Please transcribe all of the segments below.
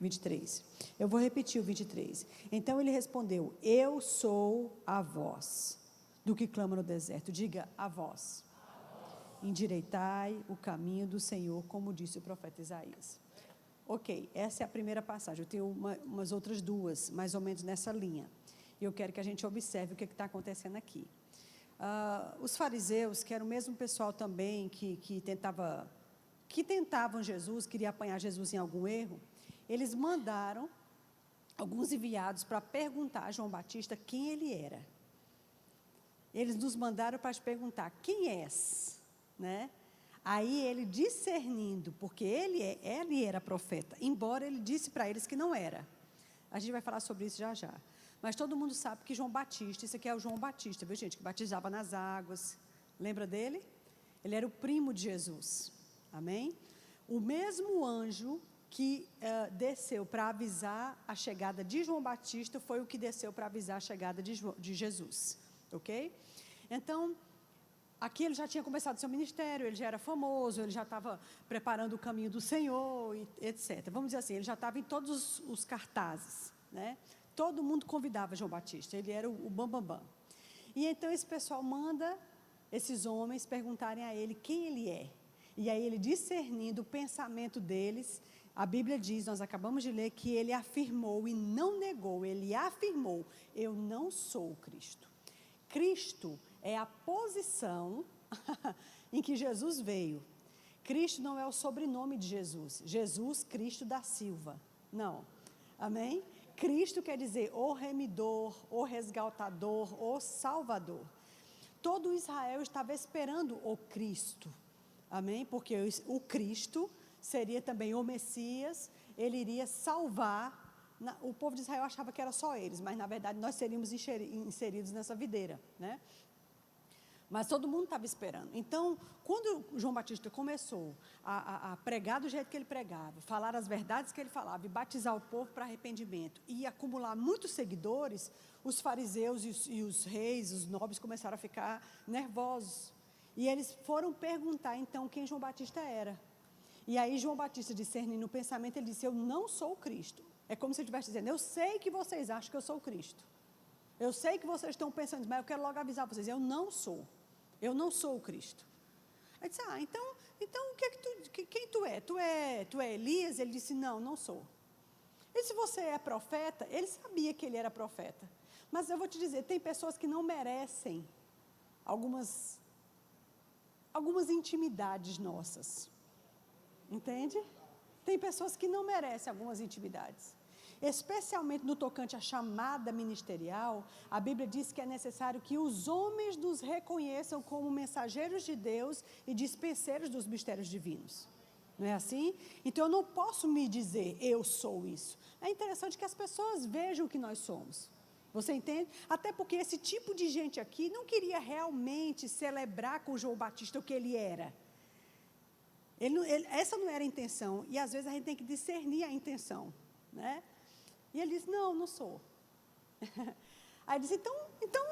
23. Eu vou repetir o 23. Então ele respondeu: eu sou a voz do que clama no deserto. Diga: a voz. Endireitai o caminho do Senhor, como disse o profeta Isaías. Ok, essa é a primeira passagem. Eu tenho umas outras duas, mais ou menos nessa linha. E eu quero que a gente observe o que está acontecendo aqui. Os fariseus, que era o mesmo pessoal também que tentavam Jesus, queria apanhar Jesus em algum erro, eles mandaram alguns enviados para perguntar a João Batista quem ele era. Eles nos mandaram para perguntar: quem és? Né? Aí ele, discernindo, porque ele era profeta, embora ele disse para eles que não era. A gente vai falar sobre isso já já. Mas todo mundo sabe que João Batista, esse aqui é o João Batista, viu, gente? Que batizava nas águas. Lembra dele? Ele era o primo de Jesus. Amém? O mesmo anjo que desceu para avisar a chegada de João Batista foi o que desceu para avisar a chegada de Jesus. Ok? Então, aqui ele já tinha começado seu ministério, ele já era famoso, ele já estava preparando o caminho do Senhor, etc. Vamos dizer assim, ele já estava em todos os cartazes, né? Todo mundo convidava João Batista, ele era o bambambam. E então esse pessoal manda esses homens perguntarem a ele quem ele é. E aí ele, discernindo o pensamento deles, a Bíblia diz, nós acabamos de ler, que ele afirmou e não negou, ele afirmou: eu não sou o Cristo. Cristo é a posição em que Jesus veio. Cristo não é o sobrenome de Jesus. Jesus Cristo da Silva. Não. Amém? Cristo quer dizer o remidor, o resgatador, o salvador. Todo Israel estava esperando o Cristo. Amém? Porque o Cristo seria também o Messias, ele iria salvar. O povo de Israel achava que era só eles, mas na verdade nós seríamos inseridos nessa videira, né? Mas todo mundo estava esperando. Então, quando João Batista começou a pregar do jeito que ele pregava, falar as verdades que ele falava e batizar o povo para arrependimento e acumular muitos seguidores, os fariseus e os reis, os nobres começaram a ficar nervosos. E eles foram perguntar então quem João Batista era. E aí João Batista, discernindo o pensamento, ele disse: eu não sou o Cristo. É como se ele estivesse dizendo: eu sei que vocês acham que eu sou o Cristo. Eu sei que vocês estão pensando, mas eu quero logo avisar vocês: eu não sou. Eu não sou o Cristo. Aí disse: então o que é que quem tu é? Tu é Elias? Ele disse: não sou. E se você é profeta? Ele sabia que ele era profeta. Mas eu vou te dizer, tem pessoas que não merecem algumas intimidades nossas. Entende? Tem pessoas que não merecem algumas intimidades. Especialmente no tocante à chamada ministerial, a Bíblia diz que é necessário que os homens nos reconheçam como mensageiros de Deus e dispenseiros dos mistérios divinos. Não é assim? Então eu não posso me dizer: eu sou isso. É interessante que as pessoas vejam o que nós somos. Você entende? Até porque esse tipo de gente aqui não queria realmente celebrar com João Batista o que ele era. Essa não era a intenção. E às vezes a gente tem que discernir a intenção, né? E ele disse: não sou. Aí ele disse: então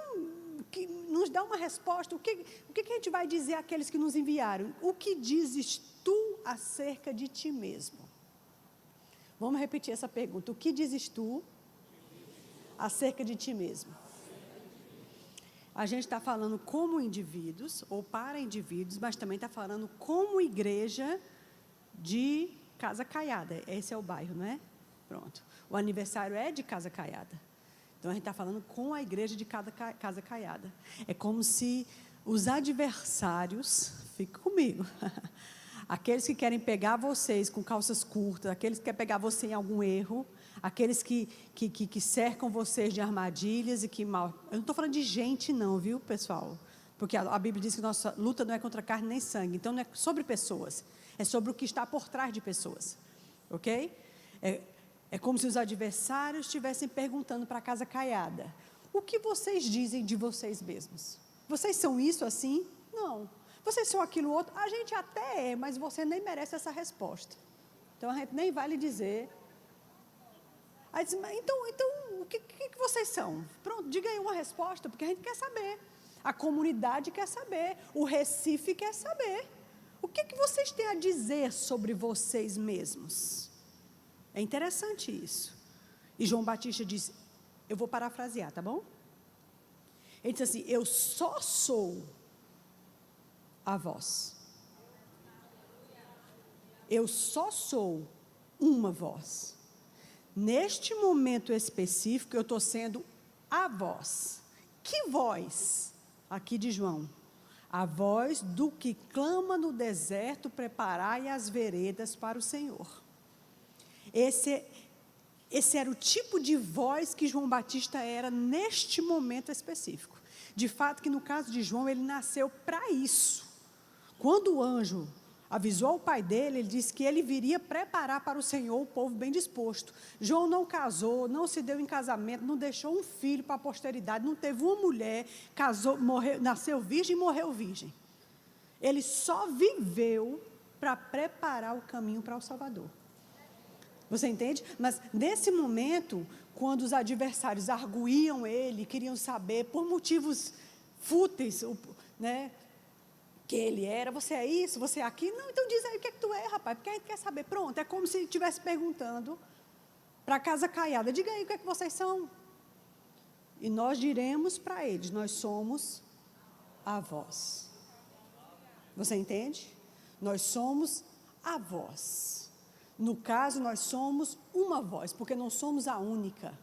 que nos dá uma resposta. O que a gente vai dizer àqueles que nos enviaram? O que dizes tu acerca de ti mesmo? Vamos repetir essa pergunta. O que dizes tu acerca de ti mesmo? A gente está falando como indivíduos, ou para indivíduos, mas também está falando como igreja de Casa Caiada. Esse é o bairro, não é? Pronto. O aniversário é de Casa Caiada. Então, a gente está falando com a igreja de Casa Caiada. É como se os adversários, fique comigo, aqueles que querem pegar vocês com calças curtas, aqueles que querem pegar você em algum erro, aqueles que cercam vocês de armadilhas e que mal... Eu não estou falando de gente não, viu, pessoal? Porque a Bíblia diz que nossa luta não é contra carne nem sangue. Então, não é sobre pessoas. É sobre o que está por trás de pessoas. Ok? É como se os adversários estivessem perguntando para a Casa Caiada: o que vocês dizem de vocês mesmos? Vocês são isso assim? Não. Vocês são aquilo outro? A gente até é, mas você nem merece essa resposta. Então, a gente nem vai lhe dizer. Aí diz: então o que vocês são? Pronto, diga aí uma resposta, porque a gente quer saber. A comunidade quer saber. O Recife quer saber. O que vocês têm a dizer sobre vocês mesmos? É interessante isso. E João Batista disse, eu vou parafrasear, tá bom? Ele disse assim, eu só sou a voz. Eu só sou uma voz. Neste momento específico, eu estou sendo a voz. Que voz? Aqui de João. A voz do que clama no deserto, preparai as veredas para o Senhor. Esse era o tipo de voz que João Batista era neste momento específico. De fato que no caso de João, ele nasceu para isso. Quando o anjo avisou ao pai dele, ele disse que ele viria preparar para o Senhor o povo bem disposto. João não casou, não se deu em casamento, não deixou um filho para a posteridade, não teve uma mulher, casou, morreu, nasceu virgem e morreu virgem. Ele só viveu para preparar o caminho para o Salvador. Você entende? Mas nesse momento, quando os adversários arguíam ele, queriam saber por motivos fúteis, né? Que ele era, você é isso, você é aquilo. Não, então diz aí o que é que tu é, rapaz, porque a gente quer saber. Pronto, é como se ele estivesse perguntando para a casa caiada, diga aí o que é que vocês são. E nós diremos para eles, nós somos a voz. Você entende? Nós somos a voz. No caso, nós somos uma voz, porque não somos a única.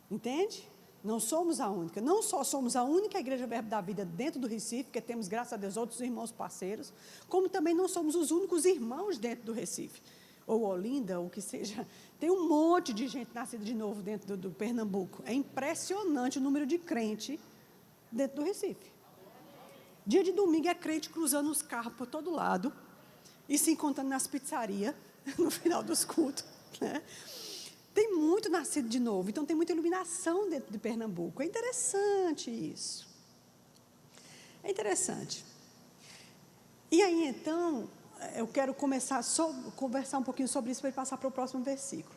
Entende? Não somos a única. Não só somos a única Igreja Verbo da Vida dentro do Recife, porque temos, graças a Deus, outros irmãos parceiros, como também não somos os únicos irmãos dentro do Recife, ou Olinda, ou o que seja. Tem um monte de gente nascida de novo dentro do Pernambuco. É impressionante o número de crente dentro do Recife. Dia de domingo é crente cruzando os carros por todo lado e se encontrando nas pizzarias no final dos cultos, né? Tem muito nascido de novo, então tem muita iluminação dentro de Pernambuco. É interessante isso. É interessante. E aí, então, eu quero conversar um pouquinho sobre isso para passar para o próximo versículo.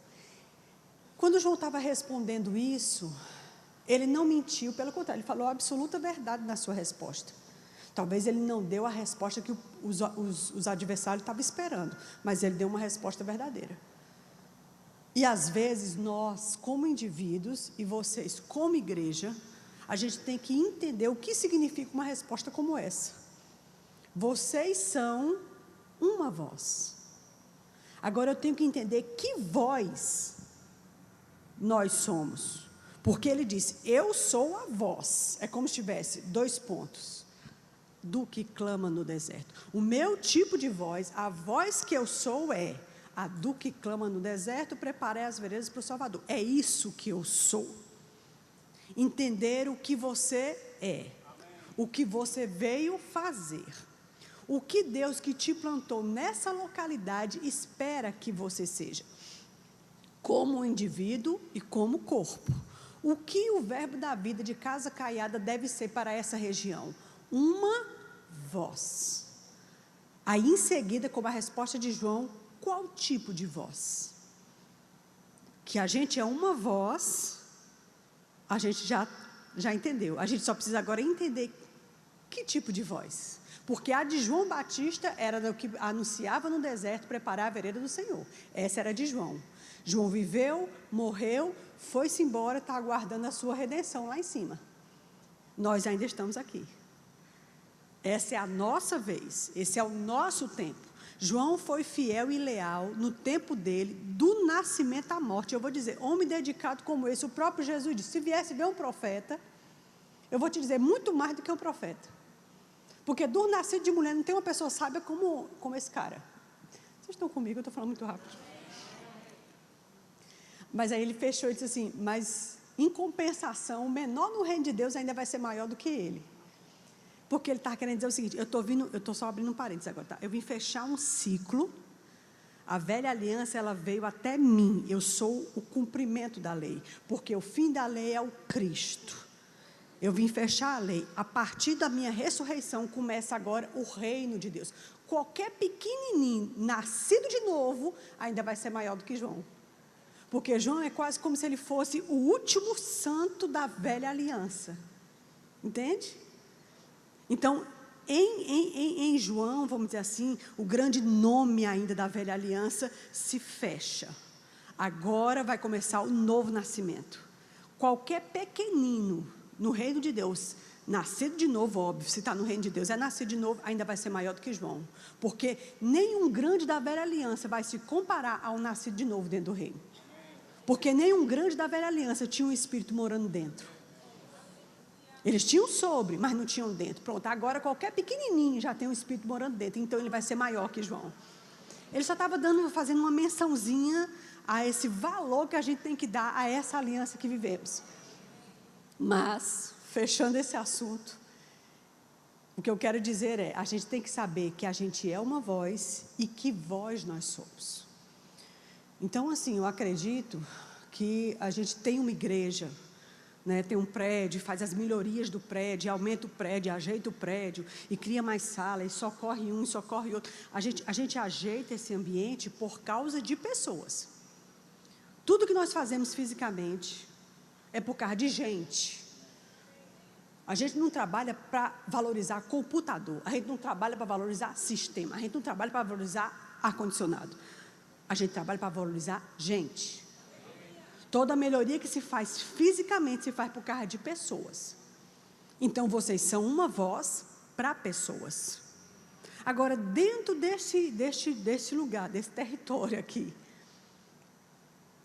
Quando João estava respondendo isso, ele não mentiu, pelo contrário, ele falou a absoluta verdade na sua resposta. Talvez ele não deu a resposta que os adversários estavam esperando, mas ele deu uma resposta verdadeira. E às vezes nós, como indivíduos, e vocês como igreja, a gente tem que entender o que significa uma resposta como essa. Vocês são uma voz. Agora eu tenho que entender que voz nós somos. Porque ele disse, eu sou a voz. É como se tivesse 2 pontos. Do que clama no deserto. O meu tipo de voz, a voz que eu sou é a do que clama no deserto, preparei as veredas para o Salvador. É isso que eu sou. Entender o que você é. O que você veio fazer. O que Deus que te plantou nessa localidade espera que você seja. Como indivíduo e como corpo. O que o Verbo da Vida de Casa Caiada deve ser para essa região? Uma voz. Aí em seguida, como a resposta de João, qual tipo de voz? Que a gente é uma voz, a gente já entendeu. A gente só precisa agora entender que tipo de voz. Porque a de João Batista era do que anunciava no deserto, preparar a vereda do Senhor. Essa era de João. João viveu, morreu, foi-se embora, está aguardando a sua redenção lá em cima. Nós ainda estamos aqui. Essa é a nossa vez, esse é o nosso tempo. João foi fiel e leal no tempo dele, do nascimento à morte. Eu vou dizer, homem dedicado como esse, o próprio Jesus disse, se viesse ver um profeta, eu vou te dizer, muito mais do que um profeta. Porque do nascido de mulher não tem uma pessoa sábia como esse cara. Vocês estão comigo? Eu estou falando muito rápido. Mas aí ele fechou e disse assim, mas em compensação, o menor no reino de Deus ainda vai ser maior do que ele. Porque ele está querendo dizer o seguinte, eu estou só abrindo um parênteses agora, tá? Eu vim fechar um ciclo, a velha aliança, ela veio até mim, eu sou o cumprimento da lei, porque o fim da lei é o Cristo. Eu vim fechar a lei, a partir da minha ressurreição, começa agora o reino de Deus. Qualquer pequenininho, nascido de novo, ainda vai ser maior do que João. Porque João é quase como se ele fosse o último santo da velha aliança. Entende? Então, em João, vamos dizer assim, o grande nome ainda da velha aliança se fecha. Agora vai começar o novo nascimento. Qualquer pequenino no reino de Deus, nascido de novo, óbvio, se está no reino de Deus, é nascido de novo, ainda vai ser maior do que João. Porque nenhum grande da velha aliança vai se comparar ao nascido de novo dentro do reino. Porque nenhum grande da velha aliança tinha um espírito morando dentro. Eles tinham sobre, mas não tinham dentro. Pronto, agora qualquer pequenininho já tem um espírito morando dentro, então ele vai ser maior que João. Ele só estava fazendo uma mençãozinha a esse valor que a gente tem que dar a essa aliança que vivemos. Mas, fechando esse assunto, o que eu quero dizer é, a gente tem que saber que a gente é uma voz e que voz nós somos. Então, assim, eu acredito que a gente tem uma igreja, né, tem um prédio, faz as melhorias do prédio, aumenta o prédio, ajeita o prédio, e cria mais sala, e socorre um, e socorre outro. A gente ajeita esse ambiente por causa de pessoas. Tudo que nós fazemos fisicamente é por causa de gente. A gente não trabalha para valorizar computador, a gente não trabalha para valorizar sistema, a gente não trabalha para valorizar ar-condicionado. A gente trabalha para valorizar gente. Toda melhoria que se faz fisicamente se faz por causa de pessoas. Então, vocês são uma voz para pessoas. Agora, dentro desse lugar, desse território aqui,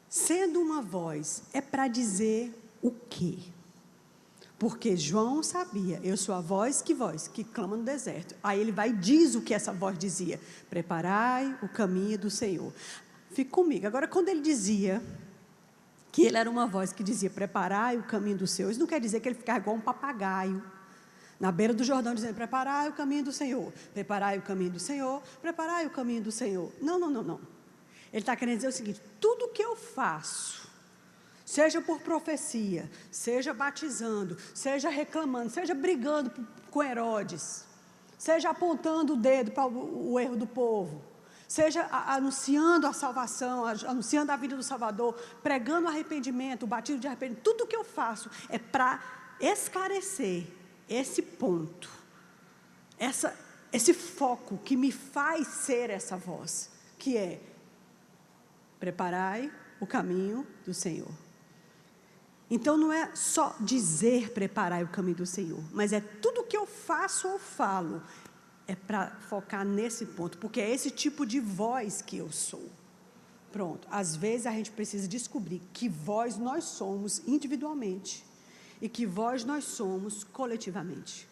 sendo uma voz, é para dizer o quê? Porque João sabia, eu sou a voz que clama no deserto. Aí ele vai e diz o que essa voz dizia: preparai o caminho do Senhor. Fique comigo. Agora, quando ele dizia que ele era uma voz que dizia preparai o caminho do Senhor, isso não quer dizer que ele ficava igual um papagaio na beira do Jordão dizendo preparai o caminho do Senhor, preparai o caminho do Senhor, preparai o caminho do Senhor. Não. Ele está querendo dizer o seguinte: tudo que eu faço, seja por profecia, seja batizando, seja reclamando, seja brigando com Herodes, seja apontando o dedo para o erro do povo, seja anunciando a salvação, anunciando a vida do Salvador, pregando arrependimento, o batismo de arrependimento, tudo que eu faço é para esclarecer esse ponto, esse foco que me faz ser essa voz, que é preparai o caminho do Senhor. Então não é só dizer preparai o caminho do Senhor, mas é tudo que eu faço ou falo, é para focar nesse ponto, porque é esse tipo de voz que eu sou. Pronto, às vezes a gente precisa descobrir que voz nós somos individualmente e que voz nós somos coletivamente.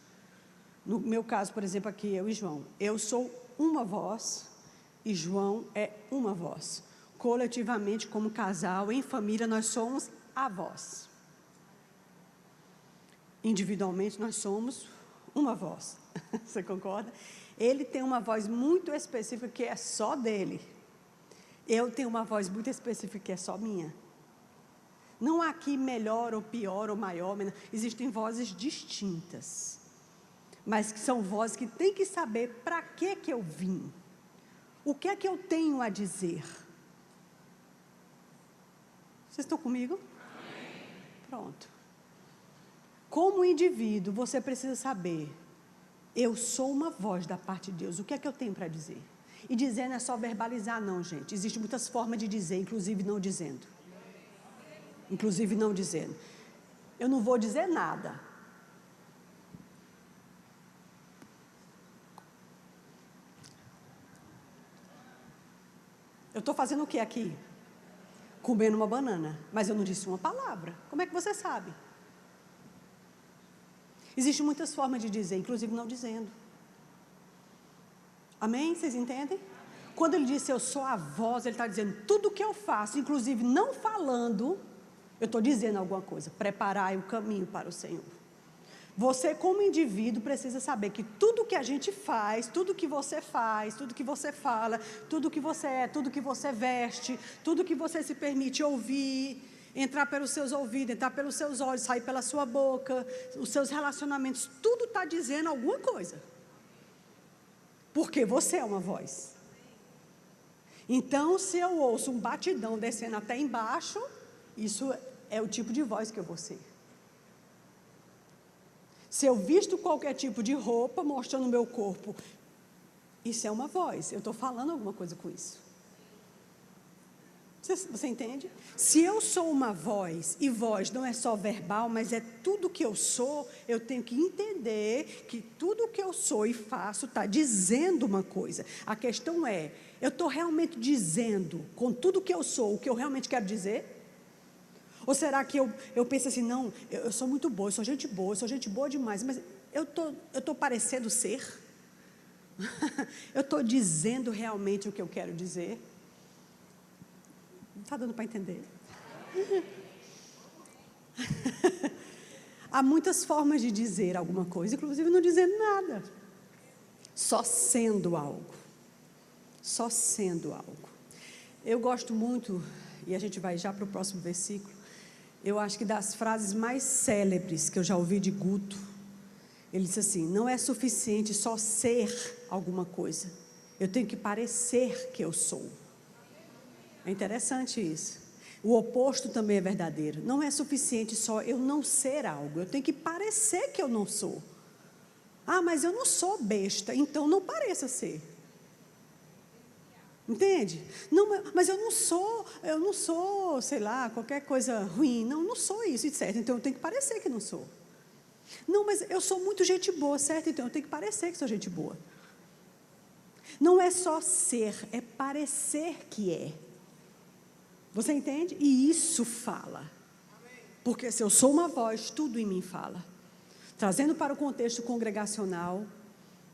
No meu caso, por exemplo, aqui eu e João, eu sou uma voz e João é uma voz. Coletivamente, como casal, em família, nós somos a voz. Individualmente, nós somos uma voz. Você concorda? Ele tem uma voz muito específica que é só dele. Eu tenho uma voz muito específica que é só minha. Não há aqui melhor ou pior ou maior, menor. Existem vozes distintas, mas que são vozes que têm que saber para que eu vim. O que é que eu tenho a dizer? Vocês estão comigo? Amém. Pronto. Como indivíduo, você precisa saber, eu sou uma voz da parte de Deus, o que é que eu tenho para dizer? E dizer não é só verbalizar não, gente. Existem muitas formas de dizer, inclusive não dizendo. Inclusive não dizendo. Eu não vou dizer nada. Eu estou fazendo o que aqui? Comendo uma banana, mas eu não disse uma palavra. Como é que você sabe? Existem muitas formas de dizer, inclusive não dizendo. Amém? Vocês entendem? Quando ele disse eu sou a voz, ele está dizendo tudo o que eu faço, inclusive não falando, eu estou dizendo alguma coisa. Preparai o caminho para o Senhor. Você, como indivíduo, precisa saber que tudo que a gente faz, tudo que você faz, tudo que você fala, tudo que você é, tudo que você veste, tudo que você se permite ouvir, entrar pelos seus ouvidos, entrar pelos seus olhos, sair pela sua boca, os seus relacionamentos, tudo está dizendo alguma coisa. Porque você é uma voz. Então, se eu ouço um batidão descendo até embaixo, isso é o tipo de voz que eu vou ser. Se eu visto qualquer tipo de roupa, mostrando o meu corpo, isso é uma voz, eu estou falando alguma coisa com isso. Você entende? Se eu sou uma voz, e voz não é só verbal, mas é tudo que eu sou, eu tenho que entender que tudo que eu sou e faço está dizendo uma coisa. A questão é, eu estou realmente dizendo, com tudo que eu sou, o que eu realmente quero dizer? Ou será que eu penso assim, não, eu sou muito boa, eu sou gente boa demais, mas eu tô parecendo ser? Eu estou dizendo realmente o que eu quero dizer? Não está dando para entender? Há muitas formas de dizer alguma coisa, inclusive não dizendo nada. Só sendo algo. Só sendo algo. Eu gosto muito, e a gente vai já para o próximo versículo, eu acho que das frases mais célebres que eu já ouvi de Guto, ele disse assim, não é suficiente só ser alguma coisa, eu tenho que parecer que eu sou. É interessante isso. O oposto também é verdadeiro. Não é suficiente só eu não ser algo, eu tenho que parecer que eu não sou. Ah, mas eu não sou besta, então não pareça ser. Entende? Não, mas eu não sou, sei lá, qualquer coisa ruim. Não sou isso, certo? Então eu tenho que parecer que não sou. Não, mas eu sou muito gente boa, certo? Então eu tenho que parecer que sou gente boa. Não é só ser, é parecer que é. Você entende? E isso fala. Porque se eu sou uma voz, tudo em mim fala. Trazendo para o contexto congregacional,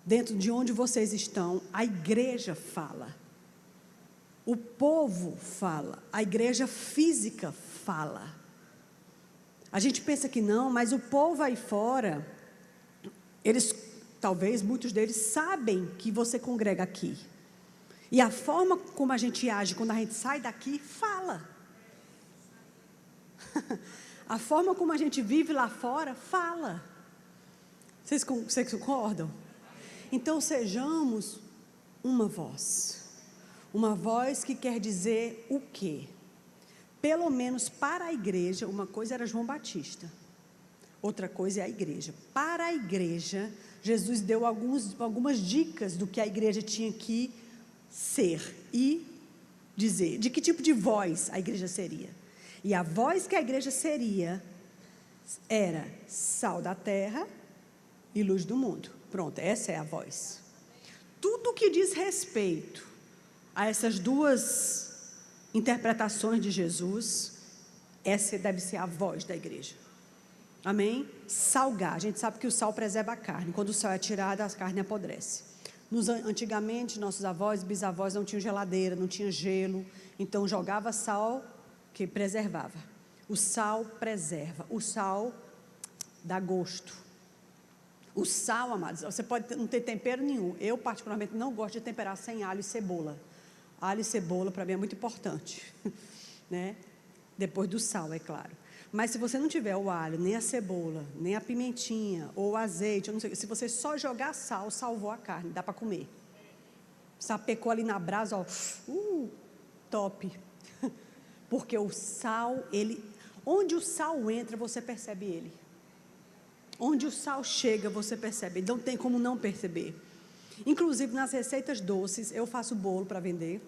dentro de onde vocês estão, a igreja fala. O povo fala. A igreja física fala. A gente pensa que não, mas o povo aí fora, eles, talvez muitos deles sabem que você congrega aqui. E a forma como a gente age quando a gente sai daqui, fala. A forma como a gente vive lá fora, fala. Vocês concordam? Então sejamos uma voz. Uma voz que quer dizer o quê? Pelo menos para a igreja, uma coisa era João Batista. Outra coisa é a igreja. Para a igreja, Jesus deu algumas dicas do que a igreja tinha que ser e dizer, de que tipo de voz a igreja seria. E a voz que a igreja seria era sal da terra e luz do mundo. Pronto, essa é a voz. Tudo que diz respeito a essas duas interpretações de Jesus, essa deve ser a voz da igreja. Amém? Salgar, a gente sabe que o sal preserva a carne. Quando o sal é tirado, a carne apodrece. Antigamente, nossos avós e bisavós não tinham geladeira, não tinha gelo, então jogava sal que preservava. O sal preserva, o sal dá gosto. O sal, amados, você pode não ter tempero nenhum. Eu, particularmente, não gosto de temperar sem alho e cebola. Alho e cebola, para mim, é muito importante, né? Depois do sal, é claro. Mas se você não tiver o alho, nem a cebola, nem a pimentinha, ou o azeite, eu não sei, se você só jogar sal, salvou a carne, dá para comer. Sapecou ali na brasa, ó, top. Porque o sal, onde o sal entra, você percebe ele. Onde o sal chega, você percebe. Não tem como não perceber. Inclusive, nas receitas doces, eu faço bolo para vender.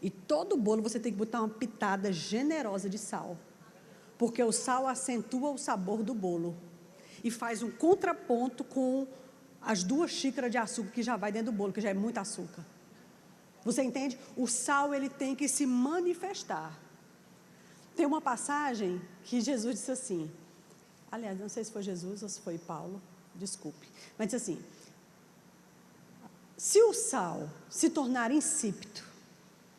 E todo bolo você tem que botar uma pitada generosa de sal. Porque o sal acentua o sabor do bolo e faz um contraponto com as 2 xícaras de açúcar que já vai dentro do bolo, que já é muito açúcar. Você entende? O sal, ele tem que se manifestar. Tem uma passagem que Jesus disse assim, aliás, não sei se foi Jesus ou se foi Paulo, desculpe, mas disse assim, se o sal se tornar insípido,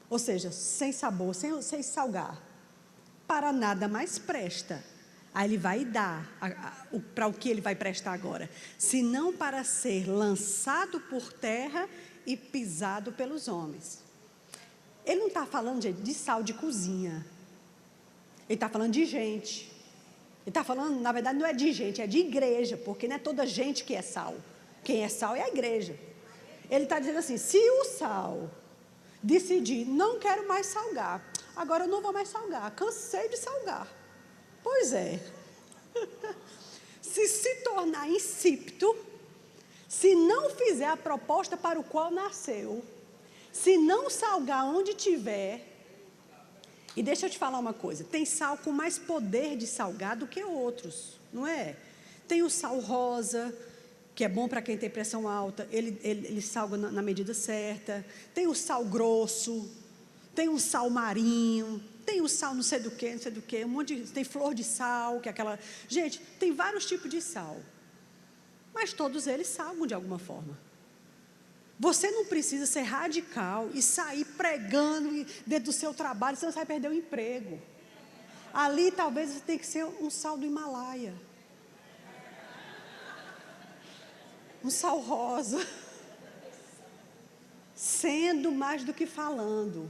ou seja, sem sabor, sem salgar, para nada mais presta. Aí ele vai dar para o que ele vai prestar agora, senão para ser lançado por terra e pisado pelos homens. Ele não está falando de sal de cozinha, ele está falando de gente. Ele está falando, na verdade, não é de gente, é de igreja, porque não é toda gente que é sal. Quem é sal é a igreja. Ele está dizendo assim, se o sal decidir, não quero mais salgar, agora eu não vou mais salgar, cansei de salgar. Pois é. Se tornar insípido, se não fizer a proposta para o qual nasceu, se não salgar onde tiver, E deixa eu te falar uma coisa, tem sal com mais poder de salgar do que outros, não é? Tem o sal rosa, que é bom para quem tem pressão alta, ele salga na medida certa. Tem o sal grosso, tem o sal marinho, tem o sal não sei do que, um monte de, tem flor de sal, que é aquela... Gente, tem vários tipos de sal, mas todos eles salgam de alguma forma. Você não precisa ser radical e sair pregando dentro do seu trabalho, senão você vai perder o emprego. Ali talvez você tenha que ser um sal do Himalaia. Um sal rosa. Sendo mais do que falando.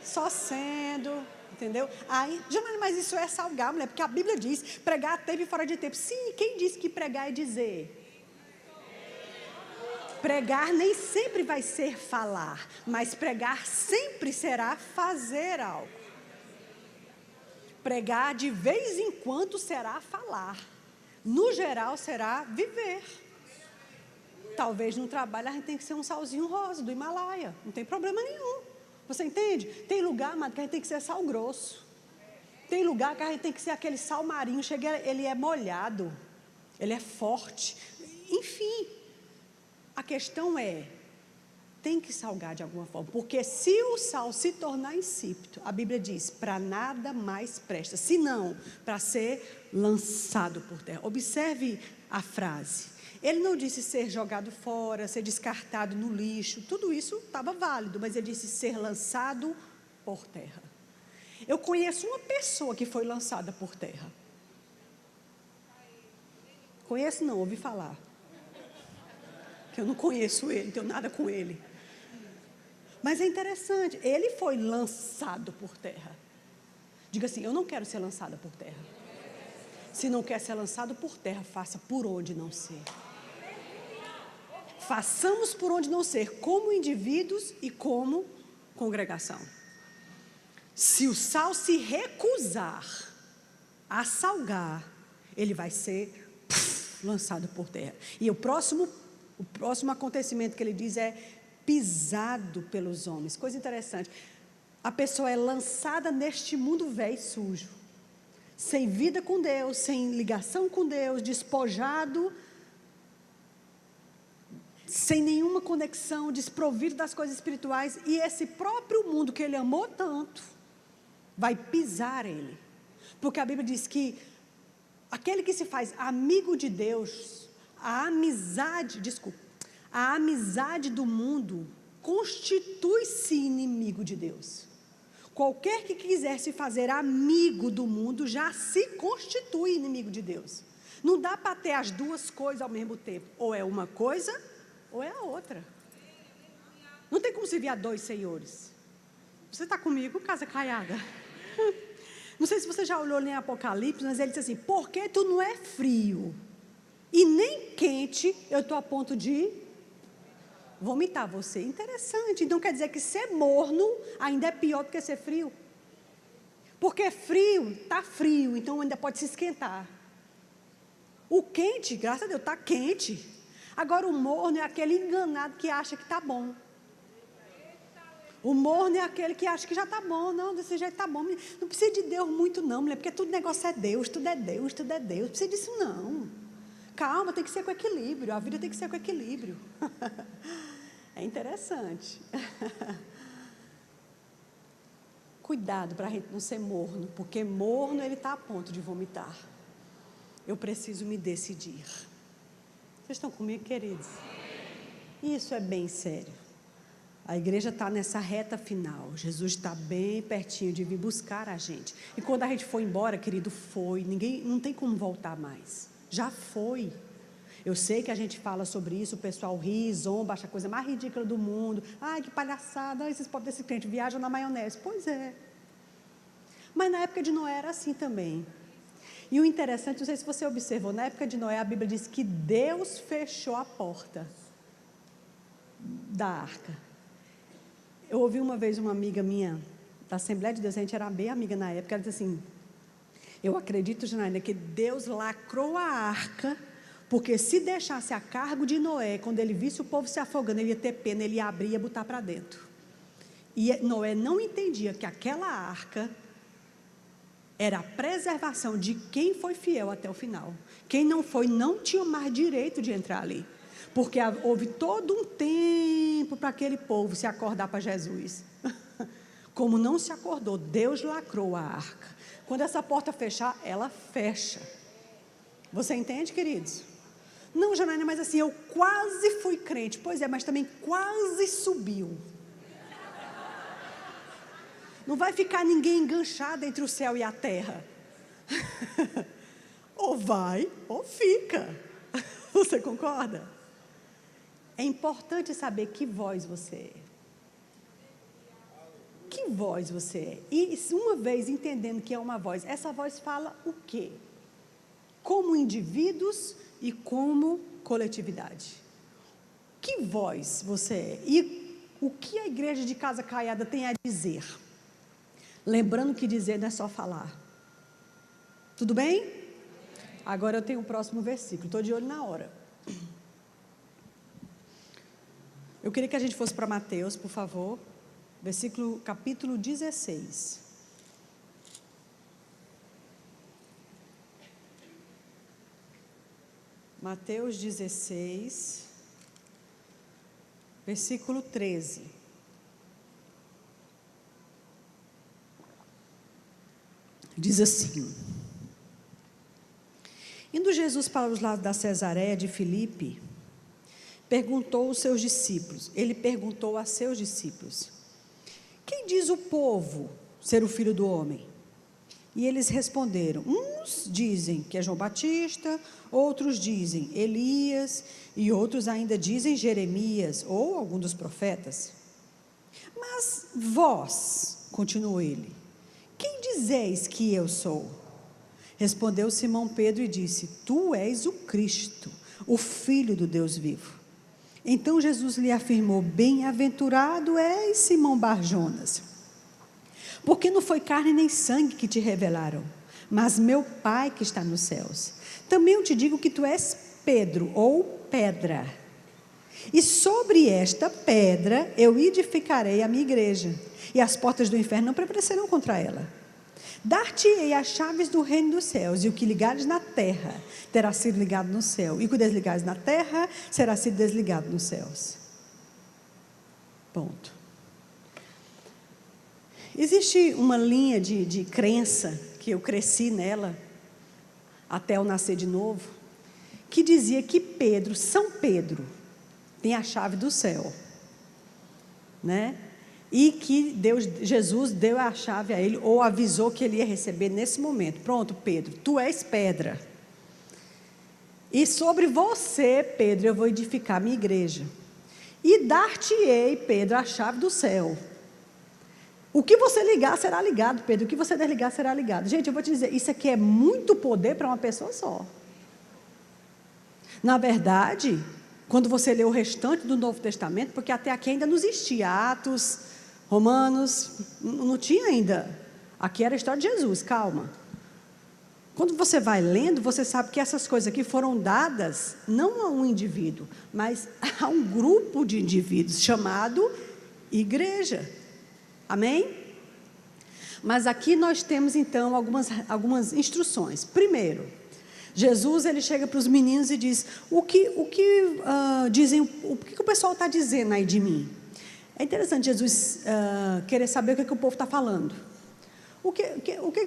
Só sendo, entendeu? Aí, Jamane, mas isso é salgar, mulher, porque a Bíblia diz, pregar a tempo e fora de tempo. Sim, quem disse que pregar é dizer? Pregar nem sempre vai ser falar, mas pregar sempre será fazer algo. Pregar de vez em quando será falar. No geral será viver. Talvez no trabalho a gente tem que ser um salzinho rosa do Himalaia. Não tem problema nenhum. Você entende? Tem lugar, mas que a gente tem que ser sal grosso. Tem lugar que a gente tem que ser aquele sal marinho. Ele é molhado. Ele é forte. Enfim. A questão é, tem que salgar de alguma forma, porque se o sal se tornar insípido, a Bíblia diz, para nada mais presta, senão para ser lançado por terra. Observe a frase, ele não disse ser jogado fora, ser descartado no lixo, tudo isso estava válido, mas ele disse ser lançado por terra. Eu conheço uma pessoa que foi lançada por terra. Conheço não, ouvi falar. Que eu não conheço ele, não tenho nada com ele. Mas é interessante, ele foi lançado por terra. Diga assim, eu não quero ser lançada por terra. Se não quer ser lançado por terra, faça por onde não ser. Façamos por onde não ser, como indivíduos e como congregação. Se o sal se recusar a salgar, ele vai ser lançado por terra. E o próximo acontecimento que ele diz é pisado pelos homens. Coisa interessante. A pessoa é lançada neste mundo velho e sujo. Sem vida com Deus, sem ligação com Deus, despojado, sem nenhuma conexão, desprovido das coisas espirituais. E esse próprio mundo que ele amou tanto, vai pisar ele. Porque a Bíblia diz que aquele que se faz amigo de Deus, a amizade do mundo constitui-se inimigo de Deus. Qualquer que quiser se fazer amigo do mundo já se constitui inimigo de Deus. Não dá para ter as duas coisas ao mesmo tempo. Ou é uma coisa, ou é a outra. Não tem como servir a dois senhores. Você está comigo, casa caiada? Não sei se você já olhou em Apocalipse, mas ele diz assim, porque tu não é frio e nem quente, eu estou a ponto de vomitar você. Interessante. Então quer dizer que ser morno ainda é pior do que ser frio. Porque frio, está frio, então ainda pode se esquentar. O quente, graças a Deus, está quente. Agora o morno é aquele enganado que acha que está bom. O morno é aquele que acha que já está bom. Não, desse jeito está bom. Não precisa de Deus muito não, mulher, porque todo negócio é Deus, tudo é Deus, tudo é Deus. Não precisa disso não. Calma, tem que ser com equilíbrio. A vida tem que ser com equilíbrio. É interessante. Cuidado para a gente não ser morno, porque morno ele está a ponto de vomitar. Eu preciso me decidir. Vocês estão comigo, queridos? Isso é bem sério. A igreja está nessa reta final. Jesus está bem pertinho de vir buscar a gente. E quando a gente for embora, querido, foi. Não tem como voltar mais. Já foi. Eu sei que a gente fala sobre isso, o pessoal ri, zomba, acha a coisa mais ridícula do mundo. Ai, que palhaçada, esses pobres desse crente viajam na maionese. Pois é. Mas na época de Noé era assim também. E o interessante, não sei se você observou, na época de Noé a Bíblia diz que Deus fechou a porta da arca. Eu ouvi uma vez uma amiga minha da Assembleia de Deus, a gente era bem amiga na época, ela disse assim, eu acredito, Janaína, que Deus lacrou a arca, porque se deixasse a cargo de Noé, quando ele visse o povo se afogando, ele ia ter pena, ele ia abrir e ia botar para dentro. E Noé não entendia que aquela arca era a preservação de quem foi fiel até o final. Quem não foi, não tinha mais direito de entrar ali. Porque houve todo um tempo para aquele povo se acordar para Jesus. Como não se acordou, Deus lacrou a arca. Quando essa porta fechar, ela fecha. Você entende, queridos? Não, Janaína, mas assim, eu quase fui crente. Pois é, mas também quase subiu. Não vai ficar ninguém enganchado entre o céu e a terra. Ou vai, ou fica. Você concorda? É importante saber que voz você é. Que voz você é? E uma vez entendendo que é uma voz, essa voz fala o quê? Como indivíduos e como coletividade. Que voz você é? E o que a igreja de Casa Caiada tem a dizer? Lembrando que dizer não é só falar. Tudo bem? Agora eu tenho o próximo versículo, estou de olho na hora. Eu queria que a gente fosse para Mateus, por favor. Capítulo 16. Mateus 16, versículo 13. Diz assim: indo Jesus para os lados da Cesareia de Filipe, perguntou a seus discípulos, quem diz o povo ser o Filho do Homem? E eles responderam, uns dizem que é João Batista, outros dizem Elias, e outros ainda dizem Jeremias, ou algum dos profetas. Mas vós, continuou ele, quem dizeis que eu sou? Respondeu Simão Pedro e disse, tu és o Cristo, o Filho do Deus vivo. Então Jesus lhe afirmou, bem-aventurado és Simão Barjonas, porque não foi carne nem sangue que te revelaram, mas meu Pai que está nos céus. Também eu te digo que tu és Pedro, ou pedra, e sobre esta pedra eu edificarei a minha igreja, e as portas do inferno não prevalecerão contra ela. Dar-te-ei as chaves do reino dos céus, e o que ligares na terra terá sido ligado no céu, e o que desligares na terra será sido desligado nos céus. Ponto. Existe uma linha de crença, que eu cresci nela, até eu nascer de novo, que dizia que São Pedro, tem a chave do céu, né? E que Jesus deu a chave a ele, ou avisou que ele ia receber nesse momento. Pronto, Pedro, tu és pedra. E sobre você, Pedro, eu vou edificar a minha igreja. E dar-te-ei, Pedro, a chave do céu. O que você ligar será ligado, Pedro. O que você desligar será ligado. Gente, eu vou te dizer, isso aqui é muito poder para uma pessoa só. Na verdade, quando você lê o restante do Novo Testamento, porque até aqui ainda não existia Atos, Romanos, não tinha ainda. Aqui era a história de Jesus, calma. Quando você vai lendo, você sabe que essas coisas aqui foram dadas não a um indivíduo, mas a um grupo de indivíduos chamado igreja. Amém? Mas aqui nós temos então algumas instruções. Primeiro, Jesus ele chega para os meninos e diz: o que o pessoal está dizendo aí de mim? É interessante Jesus querer saber o que o povo está falando. O que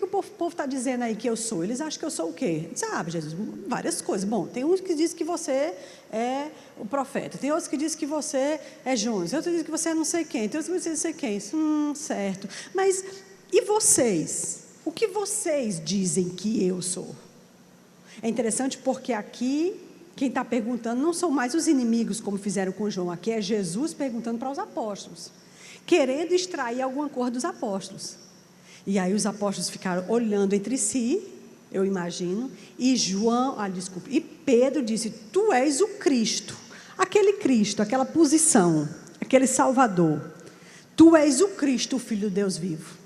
o povo está dizendo aí que eu sou? Eles acham que eu sou o quê? Sabe, Jesus, várias coisas. Bom, tem uns que dizem que você é o profeta, tem outros que dizem que você é Jonas, outros que dizem que você é não sei quem, tem outros que dizem não sei quem. Certo. Mas, e vocês? O que vocês dizem que eu sou? É interessante porque aqui, quem está perguntando não são mais os inimigos, como fizeram com João. Aqui é Jesus perguntando para os apóstolos, querendo extrair alguma coisa dos apóstolos. E aí os apóstolos ficaram olhando entre si, eu imagino, e Pedro disse, tu és o Cristo, aquela posição, aquele Salvador, tu és o Cristo, o Filho do Deus vivo.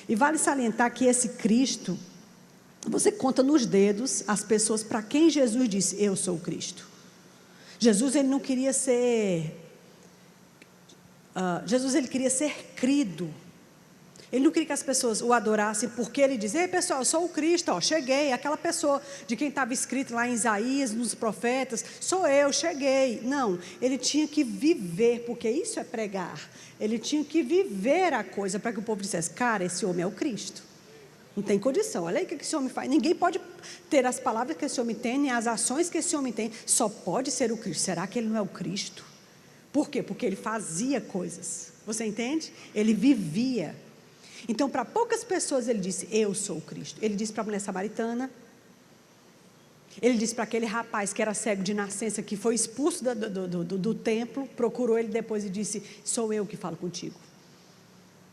E vale salientar que esse Cristo, você conta nos dedos as pessoas para quem Jesus disse, eu sou o Cristo. Jesus ele não queria ser Jesus, ele queria ser crido. Ele não queria que as pessoas o adorassem porque ele dizia: ei pessoal, eu sou o Cristo, ó, cheguei, aquela pessoa de quem estava escrito lá em Isaías, nos profetas, sou eu, cheguei. Não, ele tinha que viver, porque isso é pregar. Ele tinha que viver a coisa para que o povo dissesse: cara, esse homem é o Cristo. Não tem condição, olha aí o que esse homem faz. Ninguém pode ter as palavras que esse homem tem, nem as ações que esse homem tem, só pode ser o Cristo. Será que ele não é o Cristo? Por quê? Porque ele fazia coisas, você entende? Ele vivia. Então, para poucas pessoas ele disse: eu sou o Cristo. Ele disse para a mulher samaritana, ele disse para aquele rapaz que era cego de nascença, que foi expulso do templo, procurou ele depois e disse: sou eu que falo contigo.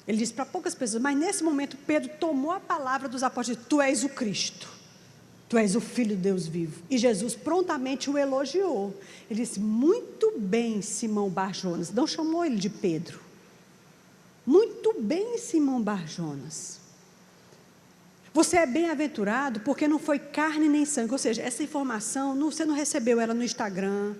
Ele disse para poucas pessoas, mas nesse momento Pedro tomou a palavra dos apóstolos: tu és o Cristo, tu és o Filho de Deus vivo. E Jesus prontamente o elogiou. Ele disse: muito bem, Simão Bar-Jonas. Não chamou ele de Pedro. Muito bem, Simão Bar-Jonas. Você é bem-aventurado porque não foi carne nem sangue. Ou seja, essa informação você não recebeu ela no Instagram,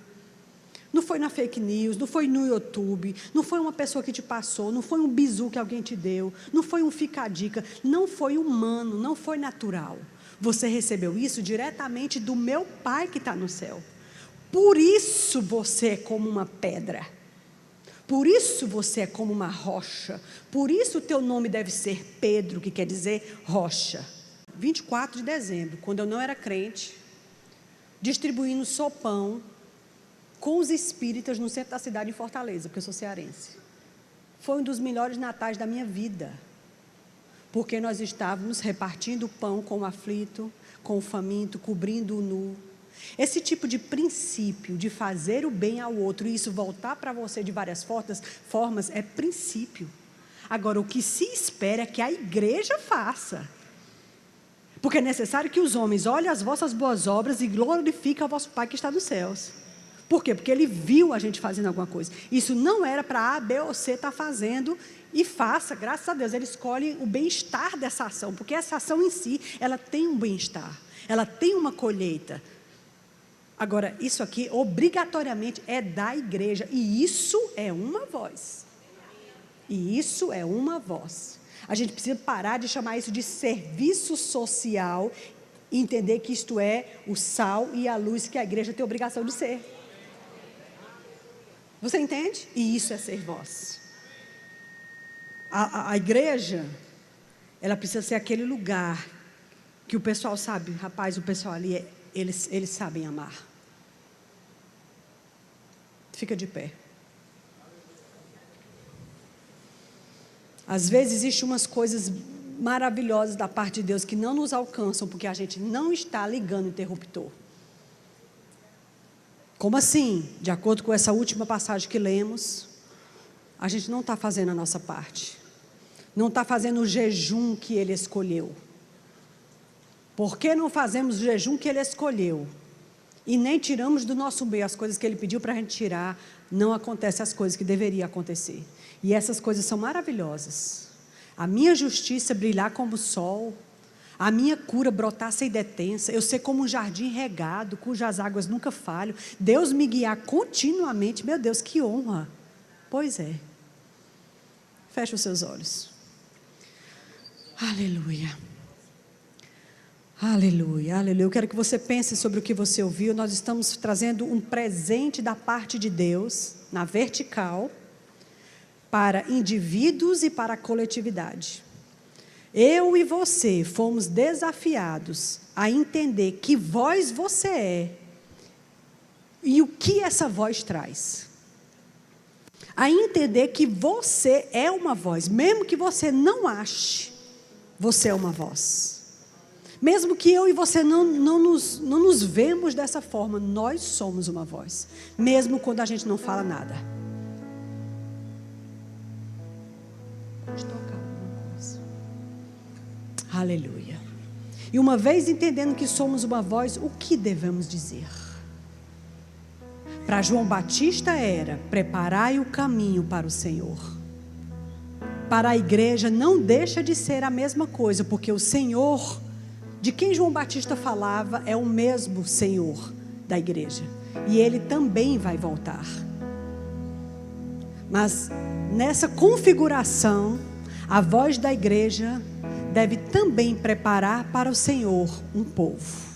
não foi na fake news, não foi no YouTube, não foi uma pessoa que te passou, não foi um bizu que alguém te deu, não foi um fica-dica, não foi humano, não foi natural. Você recebeu isso diretamente do meu Pai que está no céu. Por isso você é como uma pedra. Por isso você é como uma rocha. Por isso o teu nome deve ser Pedro, que quer dizer rocha. 24 de dezembro, quando eu não era crente, distribuindo sopão com os espíritas no centro da cidade, em Fortaleza, porque eu sou cearense. Foi um dos melhores natais da minha vida, porque nós estávamos repartindo o pão com o aflito, com o faminto, cobrindo o nu. Esse tipo de princípio de fazer o bem ao outro e isso voltar para você de várias formas é princípio. Agora, o que se espera é que a igreja faça. Porque é necessário que os homens olhem as vossas boas obras e glorifiquem ao vosso Pai que está nos céus. Por quê? Porque ele viu a gente fazendo alguma coisa. Isso não era para A, B ou C estar fazendo e faça, graças a Deus. Ele escolhe o bem-estar dessa ação, porque essa ação em si, ela tem um bem-estar, ela tem uma colheita. Agora, isso aqui, obrigatoriamente, é da igreja, e isso é uma voz. E isso é uma voz. A gente precisa parar de chamar isso de serviço social e entender que isto é o sal e a luz que a igreja tem a obrigação de ser. Você entende? E isso é ser voz. A igreja, ela precisa ser aquele lugar que o pessoal sabe, rapaz, o pessoal ali, eles sabem amar. Fica de pé. Às vezes existem umas coisas maravilhosas da parte de Deus que não nos alcançam porque a gente não está ligando o interruptor. Como assim? De acordo com essa última passagem que lemos, a gente não está fazendo a nossa parte. Não está fazendo o jejum que Ele escolheu. Por que não fazemos o jejum que Ele escolheu? E nem tiramos do nosso meio as coisas que Ele pediu para a gente tirar, não acontecem as coisas que deveriam acontecer. E essas coisas são maravilhosas. A minha justiça brilhar como o sol, a minha cura brotar sem detença, eu ser como um jardim regado, cujas águas nunca falham, Deus me guiar continuamente, meu Deus, que honra. Pois é. Feche os seus olhos. Aleluia. Aleluia, aleluia. Eu quero que você pense sobre o que você ouviu. Nós estamos trazendo um presente da parte de Deus, na vertical, para indivíduos e para a coletividade. Eu e você fomos desafiados a entender que voz você é e o que essa voz traz. A entender que você é uma voz, mesmo que você não ache, você é uma voz. Mesmo que eu e você não nos vemos dessa forma, nós somos uma voz. Mesmo quando a gente não fala nada. Pode tocar alguma coisa. Aleluia. E uma vez entendendo que somos uma voz, o que devemos dizer? Para João Batista era: preparai o caminho para o Senhor. Para a igreja não deixa de ser a mesma coisa, porque o Senhor de quem João Batista falava é o mesmo Senhor da igreja. E Ele também vai voltar. Mas nessa configuração, a voz da igreja deve também preparar para o Senhor um povo.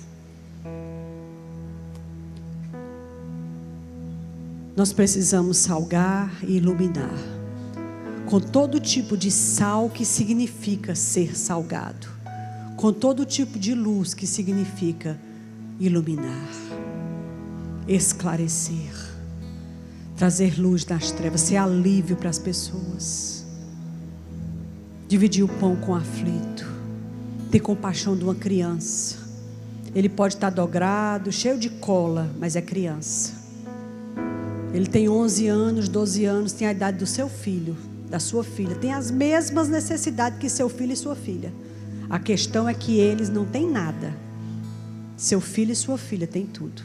Nós precisamos salgar e iluminar, com todo tipo de sal que significa ser salgado, com todo tipo de luz que significa iluminar, esclarecer, trazer luz nas trevas, ser alívio para as pessoas, dividir o pão com o aflito, ter compaixão de uma criança. Ele pode estar dobrado, cheio de cola, mas é criança. Ele tem 11 anos, 12 anos, tem a idade do seu filho, da sua filha, tem as mesmas necessidades que seu filho e sua filha. A questão é que eles não têm nada. Seu filho e sua filha têm tudo.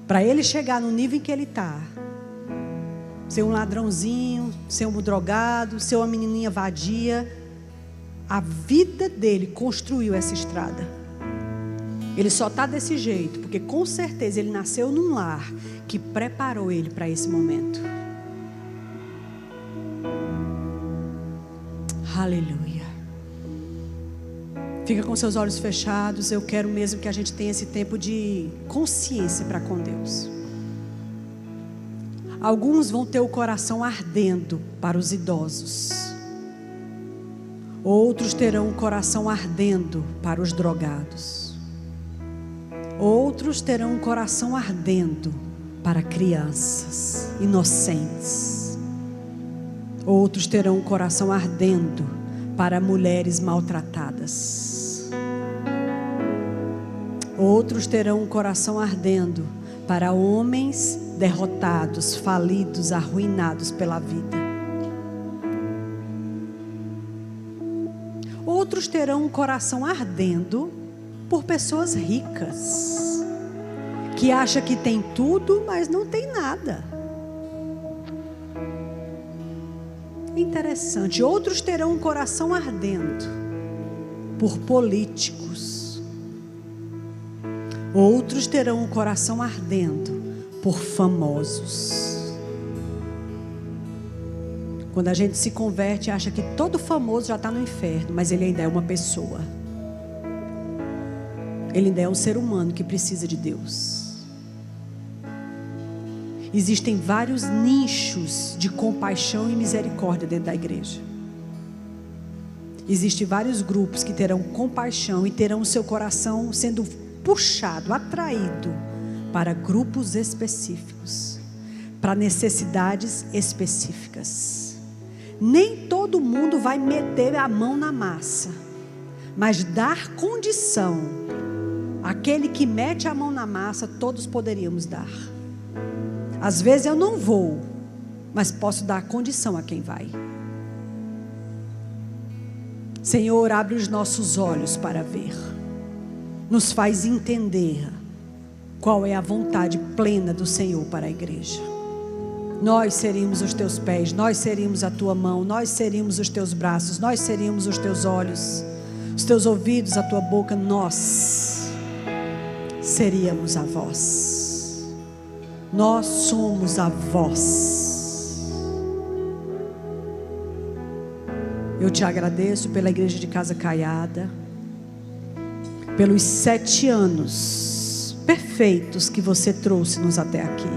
Para ele chegar no nível em que ele está, ser um ladrãozinho, ser um drogado, ser uma menininha vadia, a vida dele construiu essa estrada. Ele só está desse jeito porque com certeza ele nasceu num lar que preparou ele para esse momento. Aleluia. Fica com seus olhos fechados. Eu quero mesmo que a gente tenha esse tempo de consciência para com Deus. Alguns vão ter o coração ardendo para os idosos. Outros terão o coração ardendo para os drogados. Outros terão o coração ardendo para crianças inocentes. Outros terão o coração ardendo para mulheres maltratadas. Outros terão o coração ardendo para homens derrotados, falidos, arruinados pela vida. Outros terão o coração ardendo por pessoas ricas, que acham que tem tudo, mas não tem nada. Interessante. Outros terão um coração ardendo por políticos. Outros terão um coração ardendo por famosos. Quando a gente se converte, acha que todo famoso já está no inferno, mas ele ainda é uma pessoa. Ele ainda é um ser humano que precisa de Deus. Existem vários nichos de compaixão e misericórdia dentro da igreja. Existem vários grupos que terão compaixão e terão o seu coração sendo puxado, atraído para grupos específicos, para necessidades específicas. Nem todo mundo vai meter a mão na massa, mas dar condição. Aquele que mete a mão na massa, todos poderíamos dar. Às vezes eu não vou, mas posso dar condição a quem vai. Senhor, abre os nossos olhos para ver. Nos faz entender qual é a vontade plena do Senhor para a igreja. Nós seríamos os teus pés, nós seríamos a tua mão, nós seríamos os teus braços, nós seríamos os teus olhos, os teus ouvidos, a tua boca, nós seríamos a voz. Nós somos a voz. Eu te agradeço pela igreja de Casa Caiada, pelos 7 anos perfeitos que você trouxe-nos até aqui.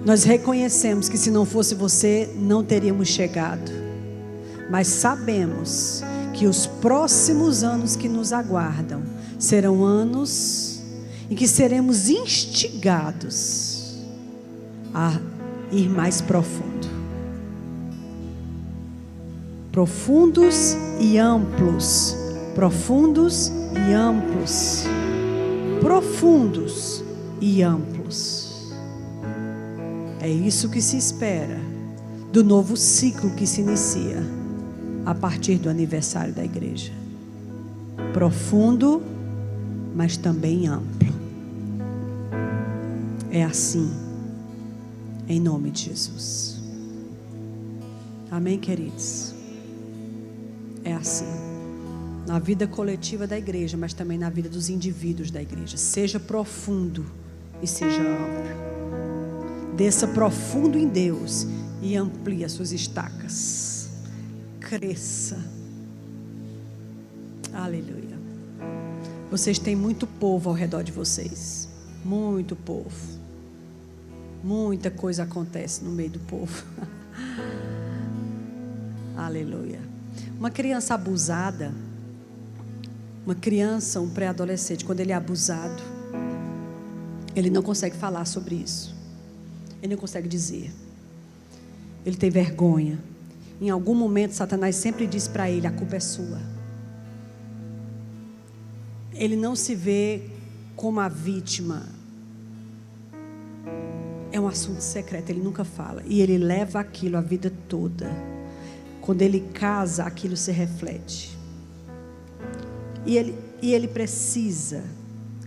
Nós reconhecemos que se não fosse você, não teríamos chegado. Mas sabemos que os próximos anos que nos aguardam serão anos em que seremos instigados a ir mais profundo. Profundos e amplos. Profundos e amplos. Profundos e amplos. É isso que se espera do novo ciclo que se inicia a partir do aniversário da igreja. Profundo, mas também amplo. É assim, em nome de Jesus. Amém, queridos? É assim, na vida coletiva da igreja, mas também na vida dos indivíduos da igreja. Seja profundo e seja amplo. Desça profundo em Deus e amplie as suas estacas. Cresça. Aleluia. Vocês têm muito povo ao redor de vocês. Muito povo. Muita coisa acontece no meio do povo. Aleluia. Uma criança abusada, uma criança, um pré-adolescente, quando ele é abusado, ele não consegue falar sobre isso. Ele não consegue dizer. Ele tem vergonha. Em algum momento, Satanás sempre diz para ele: a culpa é sua. Ele não se vê como a vítima. É um assunto secreto, ele nunca fala. E ele leva aquilo a vida toda. Quando ele casa, aquilo se reflete. E ele precisa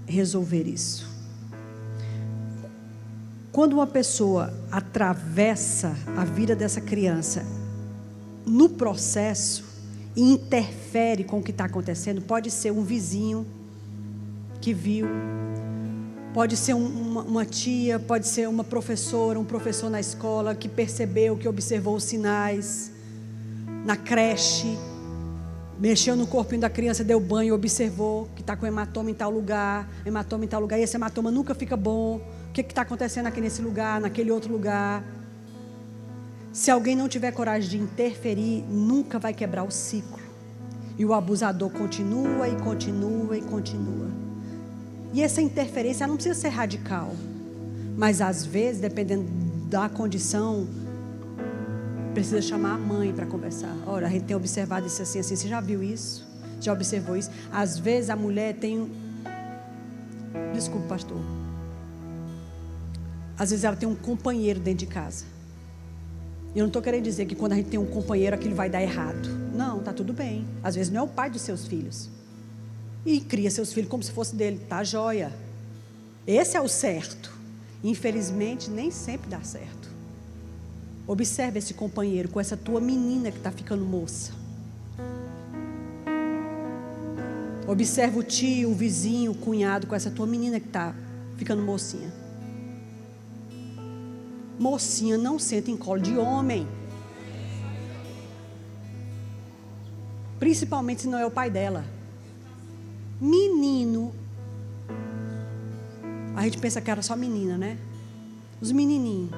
resolver isso. Quando uma pessoa atravessa a vida dessa criança no processo e interfere com o que está acontecendo, pode ser um vizinho que viu, pode ser uma tia, pode ser uma professora, um professor na escola que percebeu, que observou os sinais, na creche, mexeu no corpinho da criança, deu banho, observou que está com hematoma em tal lugar, e esse hematoma nunca fica bom. O que está acontecendo aqui nesse lugar, naquele outro lugar? Se alguém não tiver coragem de interferir, nunca vai quebrar o ciclo. E o abusador continua e continua e continua. E essa interferência não precisa ser radical. Mas às vezes, dependendo da condição, precisa chamar a mãe para conversar. Olha, a gente tem observado isso assim, assim. Você já viu isso? Já observou isso? Às vezes a mulher tem Desculpa, pastor. Às vezes ela tem um companheiro dentro de casa. E eu não estou querendo dizer que quando a gente tem um companheiro aquilo vai dar errado. Não, está tudo bem. Às vezes não é o pai dos seus filhos. E cria seus filhos como se fosse dele. Tá joia. Esse é o certo. Infelizmente, nem sempre dá certo. Observe esse companheiro com essa tua menina que está ficando moça. Observe o tio, o vizinho, o cunhado com essa tua menina que está ficando mocinha. Mocinha não senta em colo de homem. Principalmente se não é o pai dela. Menino. A gente pensa que era só menina, né? Os menininhos.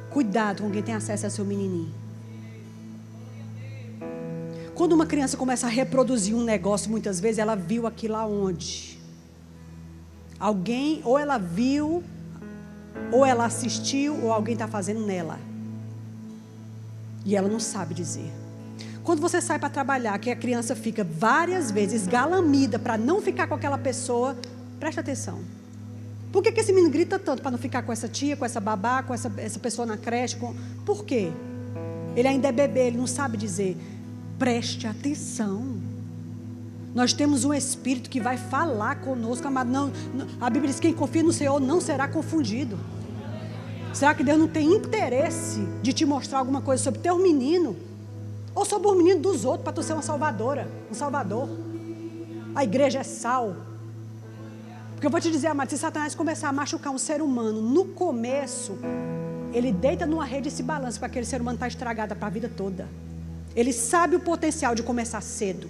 Cuidado com quem tem acesso a seu menininho. Quando uma criança começa a reproduzir um negócio, muitas vezes ela viu aquilo aonde? Alguém, ou ela viu, ou ela assistiu, ou alguém está fazendo nela. E ela não sabe dizer. Quando você sai para trabalhar, que a criança fica várias vezes galamida para não ficar com aquela pessoa, preste atenção. Por que esse menino grita tanto para não ficar com essa tia, com essa babá, com essa pessoa na creche? Por quê? Ele ainda é bebê, ele não sabe dizer. Preste atenção. Nós temos um Espírito que vai falar conosco, amado. Não, a Bíblia diz que quem confia no Senhor não será confundido. Será que Deus não tem interesse de te mostrar alguma coisa sobre teu menino? Ou sobre os meninos dos outros, para tu ser uma salvadora, um salvador? A igreja é sal. Porque eu vou te dizer, amado, se Satanás começar a machucar um ser humano, no começo, ele deita numa rede e se balança, porque aquele ser humano está estragado para a vida toda. Ele sabe o potencial de começar cedo.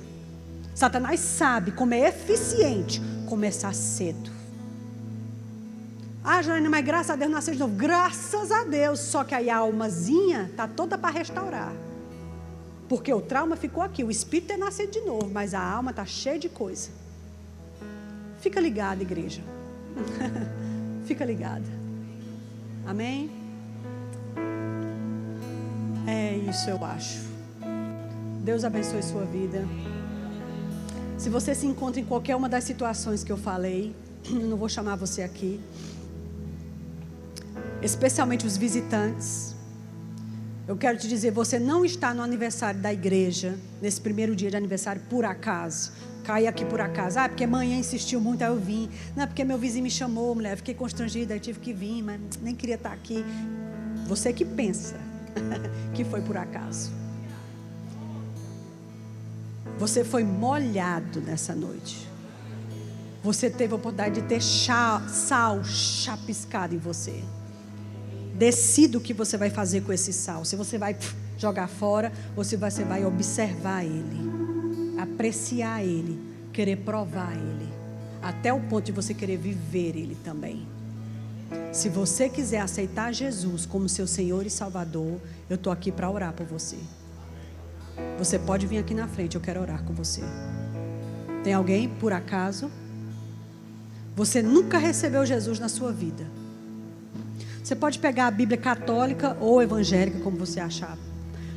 Satanás sabe como é eficiente começar cedo. Ah, Janaína, mas graças a Deus nasceu de novo. Graças a Deus. Só que aí a almazinha está toda para restaurar. Porque o trauma ficou aqui. O espírito é nascido de novo, mas a alma está cheia de coisa. Fica ligada, igreja. Fica ligada. Amém? É isso, eu acho. Deus abençoe sua vida. Se você se encontra em qualquer uma das situações que eu falei, eu não vou chamar você aqui. Especialmente os visitantes. Eu quero te dizer, você não está no aniversário da igreja, nesse primeiro dia de aniversário, por acaso. Caí aqui por acaso. Ah, porque manhã insistiu muito, aí eu vim. Não, porque meu vizinho me chamou, mulher, fiquei constrangida, aí tive que vir, mas nem queria estar aqui. Você que pensa que foi por acaso. Você foi molhado nessa noite. Você teve a oportunidade de ter sal chapiscado em você. Decida o que você vai fazer com esse sal. Se você vai jogar fora ou se você vai observar ele, apreciar ele, querer provar ele, até o ponto de você querer viver ele também. Se você quiser aceitar Jesus como seu Senhor e Salvador, eu estou aqui para orar por você. Você pode vir aqui na frente, eu quero orar com você. Tem alguém, por acaso? Você nunca recebeu Jesus na sua vida. Você pode pegar a Bíblia católica ou evangélica, como você achar.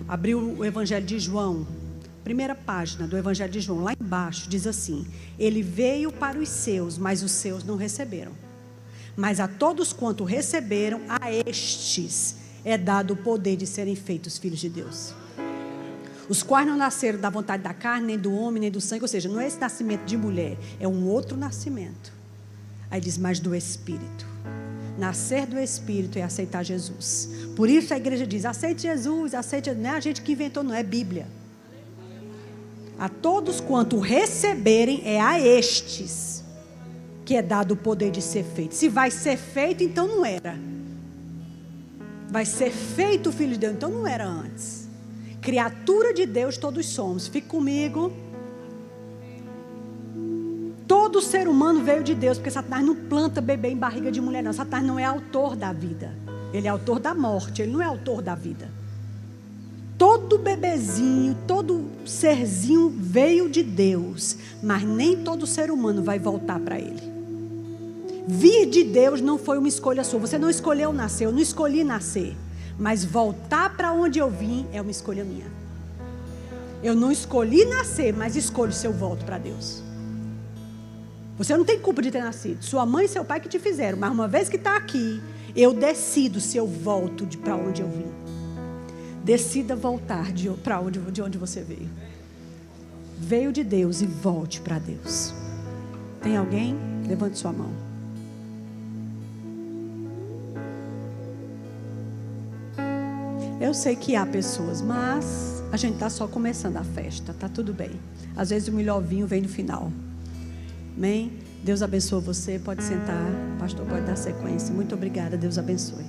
Abrir o Evangelho de João, primeira página do Evangelho de João, lá embaixo, diz assim: ele veio para os seus, mas os seus não receberam. Mas a todos quanto receberam, a estes é dado o poder de serem feitos filhos de Deus. Os quais não nasceram da vontade da carne, nem do homem, nem do sangue. Ou seja, não é esse nascimento de mulher, é um outro nascimento. Aí diz, mas do Espírito. Nascer do Espírito é aceitar Jesus. Por isso a igreja diz, aceite Jesus, aceite. Não é a gente que inventou, não é Bíblia. A todos quanto receberem, é a estes que é dado o poder de ser feito. Se vai ser feito, então não era. Vai ser feito o Filho de Deus, então não era antes. Criatura de Deus todos somos. Fique comigo. Todo ser humano veio de Deus, porque Satanás não planta bebê em barriga de mulher, não. Satanás não é autor da vida. Ele é autor da morte, ele não é autor da vida. Todo bebezinho, todo serzinho veio de Deus, mas nem todo ser humano vai voltar para ele. Vir de Deus não foi uma escolha sua. Você não escolheu nascer, eu não escolhi nascer. Mas voltar para onde eu vim é uma escolha minha. Eu não escolhi nascer, mas escolho se eu volto para Deus. Você não tem culpa de ter nascido. Sua mãe e seu pai que te fizeram. Mas uma vez que está aqui, eu decido se eu volto para onde eu vim. Decida voltar de onde você veio. Veio de Deus e volte para Deus. Tem alguém? Levante sua mão. Eu sei que há pessoas, mas a gente está só começando a festa, está tudo bem. Às vezes o melhor vinho vem no final. Amém? Deus abençoe você, pode sentar, o pastor pode dar sequência. Muito obrigada, Deus abençoe.